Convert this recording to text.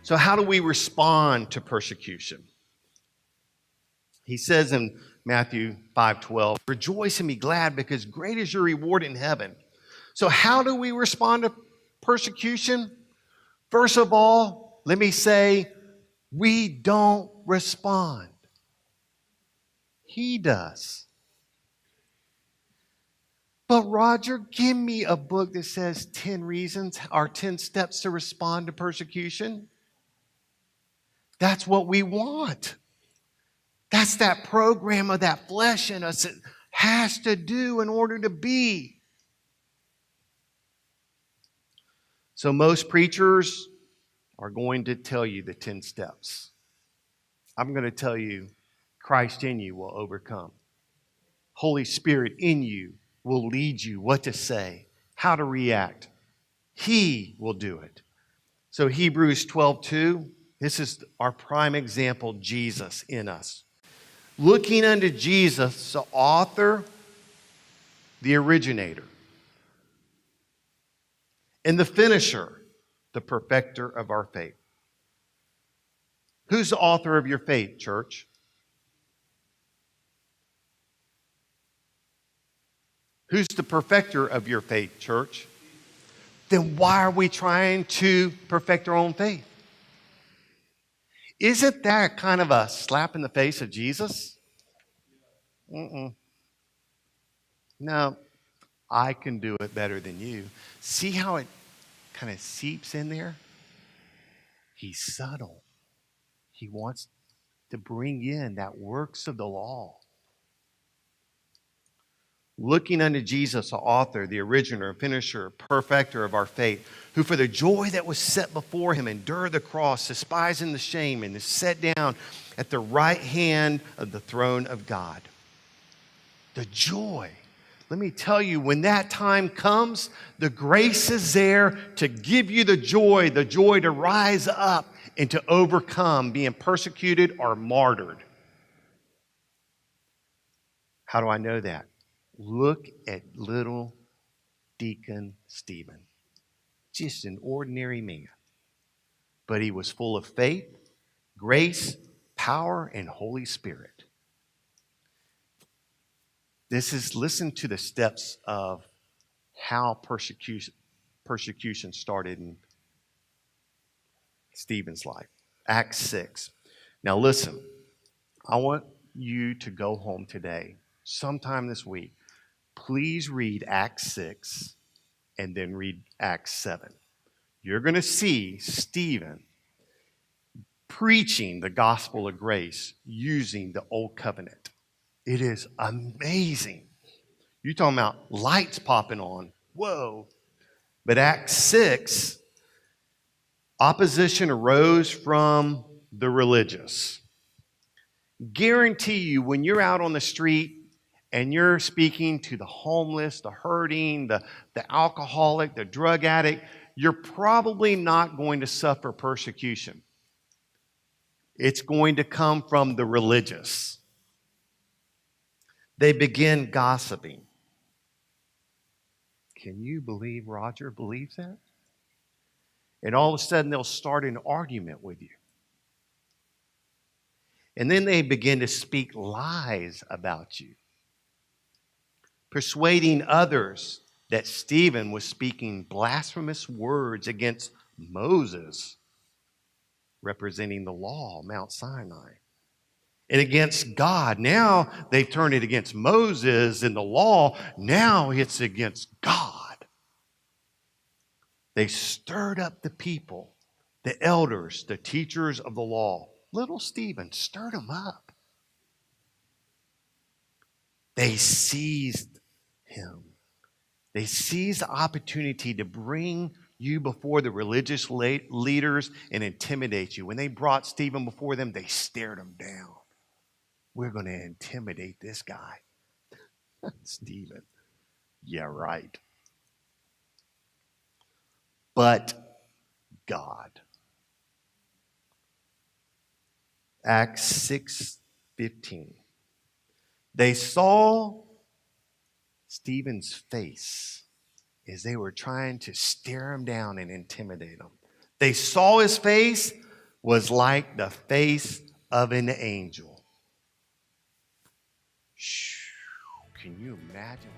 So how do we respond to persecution? He says in Matthew 5:12, rejoice and be glad because great is your reward in heaven. So how do we respond to persecution? First of all, let me say, we don't respond. He does. But Roger, give me a book that says 10 reasons or 10 steps to respond to persecution. That's what we want. That's that program of that flesh in us that has to do in order to be. So most preachers are going to tell you the 10 steps. I'm going to tell you, Christ in you will overcome. Holy Spirit in you will lead you what to say, how to react. He will do it. So Hebrews 12:2, this is our prime example, Jesus in us. Looking unto Jesus, the author, the originator, and the finisher, the perfecter of our faith. Who's the author of your faith, church? Who's the perfecter of your faith, church? Then why are we trying to perfect our own faith? Isn't that kind of a slap in the face of Jesus? No, I can do it better than you. See how it kind of seeps in there? He's subtle. He wants to bring in that works of the law. Looking unto Jesus, the author, the originator, finisher, perfecter of our faith, who for the joy that was set before him endured the cross, despising the shame, and is set down at the right hand of the throne of God. The joy. Let me tell you, when that time comes, the grace is there to give you the joy to rise up and to overcome being persecuted or martyred. How do I know that? Look at little Deacon Stephen. Just an ordinary man. But he was full of faith, grace, power, and Holy Spirit. Listen to the steps of how persecution started in Stephen's life. Acts 6. Now listen, I want you to go home today, sometime this week. Please read Acts 6 and then read Acts 7. You're going to see Stephen preaching the gospel of grace using the old covenant. It is amazing. You're talking about lights popping on. Whoa. But Acts 6, opposition arose from the religious. Guarantee you, when you're out on the street and you're speaking to the homeless, the hurting, the alcoholic, the drug addict, you're probably not going to suffer persecution. It's going to come from the religious. They begin gossiping. Can you believe Roger believes that? And all of a sudden they'll start an argument with you. And then they begin to speak lies about you, persuading others that Stephen was speaking blasphemous words against Moses, representing the law, Mount Sinai, and against God. Now they've turned it against Moses and the law. Now it's against God. They stirred up the people, the elders, the teachers of the law. Little Stephen stirred them up. They seized him. They seized the opportunity to bring you before the religious leaders and intimidate you. When they brought Stephen before them, they stared him down. We're going to intimidate this guy. Stephen. Yeah, right. But God. Acts 6:15. They saw Stephen's face as they were trying to stare him down and intimidate him. They saw his face, was like the face of an angel. Can you imagine?